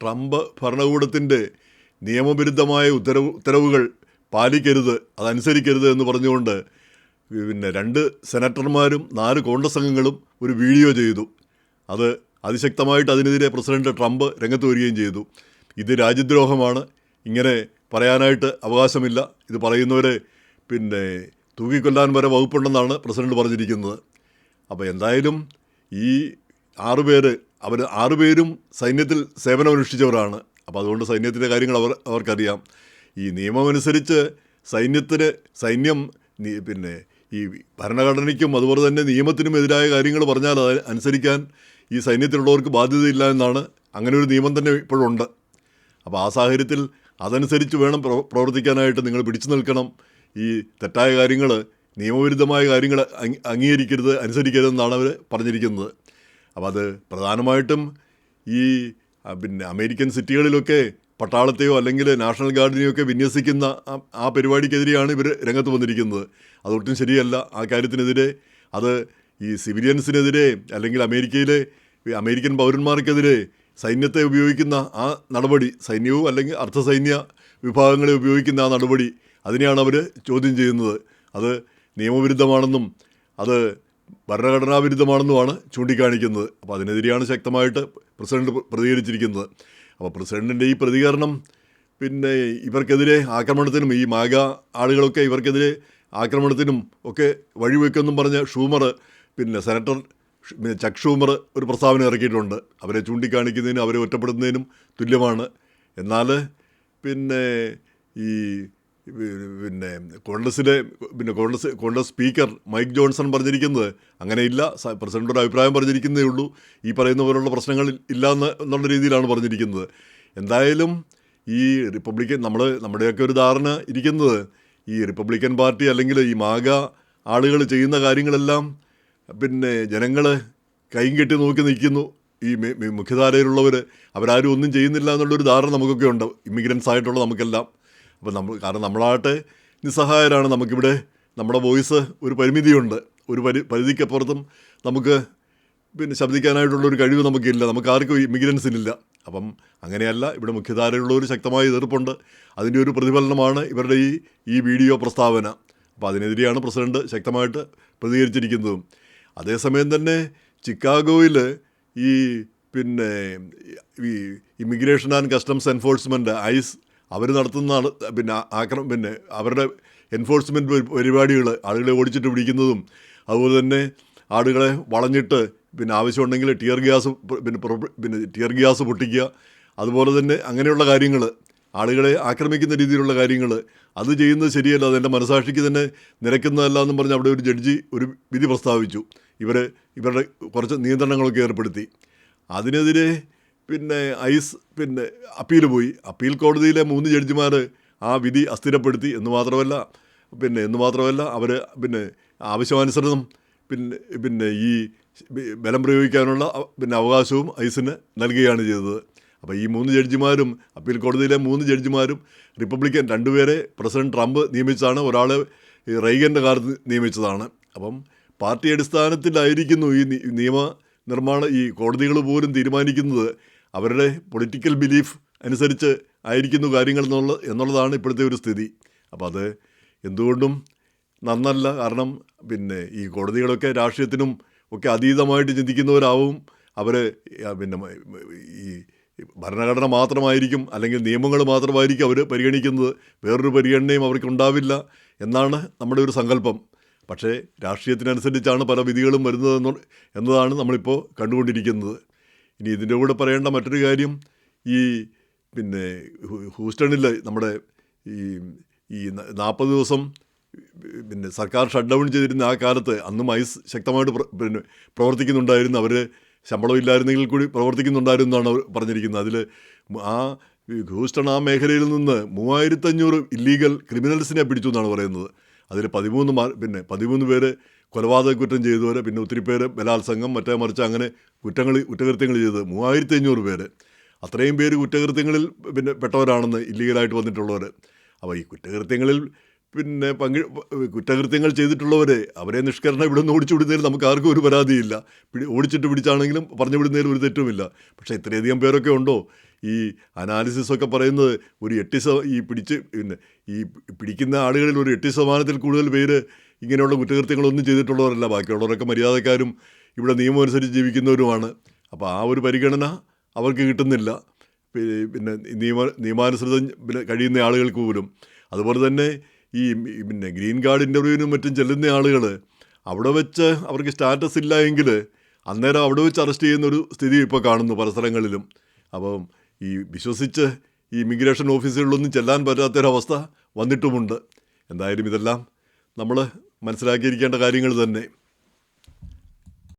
Trump ഭരണകൂടത്തിൻ്റെ നിയമവിരുദ്ധമായ ഉത്തരവുകൾ പാലിക്കരുത്, അതനുസരിക്കരുത് എന്ന് പറഞ്ഞുകൊണ്ട് പിന്നെ 2 സെനറ്റർമാരും 4 കോൺഗ്രസ് അംഗങ്ങളും ഒരു വീഡിയോ ചെയ്തു. അത് അതിശക്തമായിട്ട് അതിനെതിരെ പ്രസിഡന്റ് ട്രംപ് രംഗത്ത് വരികയും ചെയ്തു. ഇത് രാജ്യദ്രോഹമാണ്, ഇങ്ങനെ പറയാനായിട്ട് അവകാശമില്ല, ഇത് പറയുന്നവരെ പിന്നെ തൂക്കിക്കൊല്ലാൻ വരെ വകുപ്പുണ്ടെന്നാണ് പ്രസിഡന്റ് പറഞ്ഞിരിക്കുന്നത്. അപ്പോൾ എന്തായാലും ഈ 6 പേര് അവർ 6 പേരും സൈന്യത്തിൽ സേവനമനുഷ്ഠിച്ചവരാണ്. അപ്പോൾ അതുകൊണ്ട് സൈന്യത്തിൻ്റെ കാര്യങ്ങൾ അവർക്കറിയാം. ഈ നിയമമനുസരിച്ച് സൈന്യം പിന്നെ ഈ ഭരണഘടനയ്ക്കും അതുപോലെ തന്നെ നിയമത്തിനും എതിരായ കാര്യങ്ങൾ പറഞ്ഞാൽ അത് അനുസരിക്കാൻ ഈ സൈന്യത്തിലുള്ളവർക്ക് ബാധ്യതയില്ല എന്നാണ്, അങ്ങനെ ഒരു നിയമം തന്നെ ഇപ്പോഴുണ്ട്. അപ്പോൾ ആ സാഹചര്യത്തിൽ അതനുസരിച്ച് വേണം പ്രവർത്തിക്കാനായിട്ട്. നിങ്ങൾ പിടിച്ചു നിൽക്കണം. ഈ തെറ്റായ കാര്യങ്ങൾ, നിയമവിരുദ്ധമായ കാര്യങ്ങൾ അംഗീകരിക്കരുത്, അനുസരിക്കരുതെന്നാണ് അവർ പറഞ്ഞിരിക്കുന്നത്. അപ്പോൾ അത് പ്രധാനമായിട്ടും ഈ പിന്നെ അമേരിക്കൻ സിറ്റികളിലൊക്കെ പട്ടാളത്തെയോ അല്ലെങ്കിൽ നാഷണൽ ഗാർഡിനെയോ ഒക്കെ വിന്യസിക്കുന്ന ആ പരിപാടിക്കെതിരെയാണ് ഇവർ രംഗത്ത് വന്നിരിക്കുന്നത്. അതൊട്ടും ശരിയല്ല. ആ കാര്യത്തിനെതിരെ, അത് ഈ സിവിലിയൻസിനെതിരെ അല്ലെങ്കിൽ അമേരിക്കൻ പൗരന്മാർക്കെതിരെ സൈന്യത്തെ ഉപയോഗിക്കുന്ന ആ നടപടി, സൈന്യവും അല്ലെങ്കിൽ അർദ്ധസൈന്യ വിഭാഗങ്ങളെ ഉപയോഗിക്കുന്ന ആ നടപടി, അതിനെയാണ് അവർ ചോദ്യം ചെയ്യുന്നത്. അത് നിയമവിരുദ്ധമാണെന്നും അത് ഭരണഘടനാ വിരുദ്ധമാണെന്നുമാണ് ചൂണ്ടിക്കാണിക്കുന്നത്. അപ്പോൾ അതിനെതിരെയാണ് ശക്തമായിട്ട് പ്രസിഡന്റ് പ്രതികരിച്ചിരിക്കുന്നത്. അപ്പോൾ പ്രസിഡന്റിൻ്റെ ഈ പ്രതികരണം പിന്നെ ഇവർക്കെതിരെ ആക്രമണത്തിനും, ഈ മാഗ ആളുകളൊക്കെ ഇവർക്കെതിരെ ആക്രമണത്തിനും ഒക്കെ വഴിവെക്കുമെന്നും പറഞ്ഞ് സെനറ്റർ ചക്ക് ഷൂമർ ഒരു പ്രസ്താവന ഇറക്കിയിട്ടുണ്ട്. അവരെ ചൂണ്ടിക്കാണിക്കുന്നതിനും അവരെ ഒറ്റപ്പെടുത്തുന്നതിനും തുല്യമാണ്. എന്നാൽ ഈ കോൺഗ്രസ് സ്പീക്കർ മൈക്ക് ജോൺസൺ പറഞ്ഞിരിക്കുന്നത് അങ്ങനെയില്ല, പ്രസിഡന്റൊരു അഭിപ്രായം പറഞ്ഞിരിക്കുന്നതേ ഉള്ളൂ, ഈ പറയുന്ന പോലുള്ള പ്രശ്നങ്ങൾ ഇല്ല എന്നുള്ള രീതിയിലാണ് പറഞ്ഞിരിക്കുന്നത്. എന്തായാലും ഈ നമ്മുടെയൊക്കെ ഒരു ധാരണ ഇരിക്കുന്നത്, ഈ റിപ്പബ്ലിക്കൻ പാർട്ടി അല്ലെങ്കിൽ ഈ മാഗ ആളുകൾ ചെയ്യുന്ന കാര്യങ്ങളെല്ലാം ജനങ്ങൾ കൈയും കെട്ടി നോക്കി നിൽക്കുന്നു. ഈ മുഖ്യധാരയിലുള്ളവർ അവരാരും ഒന്നും ചെയ്യുന്നില്ല എന്നുള്ളൊരു ധാരണ നമുക്കൊക്കെ ഉണ്ട്, ഇമിഗ്രൻസ് ആയിട്ടുള്ള നമുക്കെല്ലാം. അപ്പോൾ കാരണം നമ്മളാകട്ടെ നിസ്സഹായരാണ്. നമുക്കിവിടെ നമ്മുടെ വോയിസ് ഒരു പരിമിതിയുണ്ട്. ഒരു പരിധിക്കപ്പുറത്തും നമുക്ക് ശബ്ദിക്കാനായിട്ടുള്ളൊരു കഴിവ് നമുക്കില്ല, നമുക്ക് ആർക്കും ഇമിഗ്രൻസിനില്ല. അപ്പം അങ്ങനെയല്ല, ഇവിടെ മുഖ്യധാരയിലുള്ളൊരു ശക്തമായ എതിർപ്പുണ്ട്. അതിൻ്റെ ഒരു പ്രതിഫലനമാണ് ഇവരുടെ ഈ വീഡിയോ പ്രസ്താവന. അപ്പോൾ അതിനെതിരെയാണ് പ്രസിഡന്റ് ശക്തമായിട്ട് പ്രതികരിച്ചിരിക്കുന്നതും. അതേസമയം തന്നെ ചിക്കാഗോയിൽ ഈ immigration and customs enforcement ICE അവർ നടത്തുന്ന അവരുടെ എൻഫോഴ്സ്മെൻറ്റ് പരിപാടികൾ, ആളുകളെ ഓടിച്ചിട്ട് പിടിക്കുന്നതും അതുപോലെ തന്നെ ആളുകളെ വളഞ്ഞിട്ട് ആവശ്യമുണ്ടെങ്കിൽ ടിയർ ഗ്യാസ് പൊട്ടിക്കുക, അതുപോലെ തന്നെ അങ്ങനെയുള്ള കാര്യങ്ങൾ, ആളുകളെ ആക്രമിക്കുന്ന രീതിയിലുള്ള കാര്യങ്ങൾ, അത് ചെയ്യുന്നത് ശരിയല്ല, അതെൻ്റെ മനസാക്ഷിക്ക് തന്നെ നിരക്കുന്നതല്ല എന്നും പറഞ്ഞ് അവിടെ ഒരു ജഡ്ജി ഒരു വിധി പ്രസ്താവിച്ചു. ഇവരുടെ കുറച്ച് നിയന്ത്രണങ്ങളൊക്കെ ഏർപ്പെടുത്തി. അതിനെതിരെ ഐസ് അപ്പീൽ പോയി. അപ്പീൽ കോടതിയിലെ 3 ജഡ്ജിമാർ ആ വിധി അസ്ഥിരപ്പെടുത്തി. എന്ന് മാത്രമല്ല അവർ ആവശ്യാനുസരണം ഈ ബലം പ്രയോഗിക്കാനുള്ള അവകാശവും ഐസിന് നൽകുകയാണ് ചെയ്തത്. അപ്പോൾ ഈ 3 ജഡ്ജിമാരും, അപ്പീൽ കോടതിയിലെ 3 ജഡ്ജിമാരും റിപ്പബ്ലിക്കൻ, 2 പേരെ പ്രസിഡന്റ് ട്രംപ് നിയമിച്ചതാണ്, ഒരാളെ റെയ്ഗൻ്റെ കാലത്ത് നിയമിച്ചതാണ്. അപ്പം പാർട്ടി അടിസ്ഥാനത്തിലായിരിക്കുന്നു ഈ നിയമനിർമ്മാണം, ഈ കോടതികൾ പോലും തീരുമാനിക്കുന്നത് അവരുടെ പൊളിറ്റിക്കൽ ബിലീഫ് അനുസരിച്ച് ആയിരിക്കുന്നു കാര്യങ്ങൾ എന്നുള്ളതാണ് ഇപ്പോഴത്തെ ഒരു സ്ഥിതി. അപ്പോൾ അത് എന്തുകൊണ്ടും നന്നല്ല. കാരണം ഈ കോടതികളൊക്കെ രാഷ്ട്രീയത്തിനും ഒക്കെ അതീതമായിട്ട് ചിന്തിക്കുന്നവരാവും. അവർ ഈ ഭരണഘടന മാത്രമായിരിക്കും അല്ലെങ്കിൽ നിയമങ്ങൾ മാത്രമായിരിക്കും അവർ പരിഗണിക്കുന്നത്, വേറൊരു പരിഗണനയും അവർക്കുണ്ടാവില്ല എന്നാണ് നമ്മുടെ ഒരു സങ്കല്പം. പക്ഷേ രാഷ്ട്രീയത്തിനനുസരിച്ചാണ് പല വിധികളും വരുന്നത് എന്നതാണ് നമ്മളിപ്പോൾ കണ്ടുകൊണ്ടിരിക്കുന്നത്. ഇനി ഇതിൻ്റെ കൂടെ പറയേണ്ട മറ്റൊരു കാര്യം, ഈ ഹൂസ്റ്റണിൽ നമ്മുടെ ഈ 40 ദിവസം സർക്കാർ ഷട്ട് ഡൗൺ ചെയ്തിരുന്ന ആ കാലത്ത് അന്നും ഐസ് ശക്തമായിട്ട് പ്രവർത്തിക്കുന്നുണ്ടായിരുന്നു. അവർ ശമ്പളം ഇല്ലായിരുന്നെങ്കിൽ കൂടി പ്രവർത്തിക്കുന്നുണ്ടായിരുന്നാണ് പറഞ്ഞിരിക്കുന്നത്. അതിൽ ഹൂസ്റ്റൺ ആ മേഖലയിൽ നിന്ന് 3500 ഇല്ലീഗൽ ക്രിമിനൽസിനെ പിടിച്ചു എന്നാണ് പറയുന്നത്. അതിൽ 13 പേര് കൊലപാതക കുറ്റം ചെയ്തവർ, ഒത്തിരി പേര് ബലാത്സംഗം മറിച്ച് അങ്ങനെ കുറ്റകൃത്യങ്ങൾ ചെയ്തത് 3500 പേര്. അത്രയും പേര് കുറ്റകൃത്യങ്ങളിൽ പെട്ടവരാണെന്ന്, ഇല്ലീഗലായിട്ട് വന്നിട്ടുള്ളവർ. അപ്പോൾ ഈ കുറ്റകൃത്യങ്ങളിൽ കുറ്റകൃത്യങ്ങൾ അവരെ നിഷ്കരണം ഇവിടെ നിന്ന് ഓടിച്ചു വിടുന്നതിൽ നമുക്ക് ആർക്കും ഒരു പരാതിയില്ല. ഓടിച്ചിട്ട് പിടിച്ചാണെങ്കിലും പറഞ്ഞു വിടുന്നതിൽ ഒരു തെറ്റുമില്ല. പക്ഷേ ഇത്രയധികം പേരൊക്കെ ഉണ്ടോ ഈ അനാലിസിസൊക്കെ പറയുന്നത് ഒരു 8 ഈ പിടിക്കുന്ന ആളുകളിൽ ഒരു 8% കൂടുതൽ പേര് ഇങ്ങനെയുള്ള കുറ്റകൃത്യങ്ങളൊന്നും ചെയ്തിട്ടുള്ളവരല്ല. ബാക്കിയുള്ളവരൊക്കെ മര്യാദക്കാരും ഇവിടെ നിയമം അനുസരിച്ച് ജീവിക്കുന്നവരുമാണ്. അപ്പോൾ ആ ഒരു പരിഗണന അവർക്ക് കിട്ടുന്നില്ല. പിന്നെ നിയമാനുസൃതം കഴിയുന്ന ആളുകൾക്ക് പോലും. അതുപോലെ തന്നെ ഈ ഗ്രീൻ കാർഡ് ഇൻ്റർവ്യൂവിനും മറ്റും ചെല്ലുന്ന ആളുകൾ അവിടെ വെച്ച് അവർക്ക് സ്റ്റാറ്റസ് ഇല്ല എങ്കിൽ അന്നേരം അവിടെ വെച്ച് അറസ്റ്റ് ചെയ്യുന്നൊരു സ്ഥിതി ഇപ്പോൾ കാണുന്നു പല സ്ഥലങ്ങളിലും. അപ്പം ഈ വിശ്വസിച്ച് ഈ ഇമിഗ്രേഷൻ ഓഫീസുകളിലൊന്നും ചെല്ലാൻ പറ്റാത്തൊരവസ്ഥ വന്നിട്ടുമുണ്ട്. എന്തായാലും ഇതെല്ലാം നമ്മൾ മനസ്സിലാക്കിയിരിക്കേണ്ട കാര്യങ്ങൾ തന്നെ.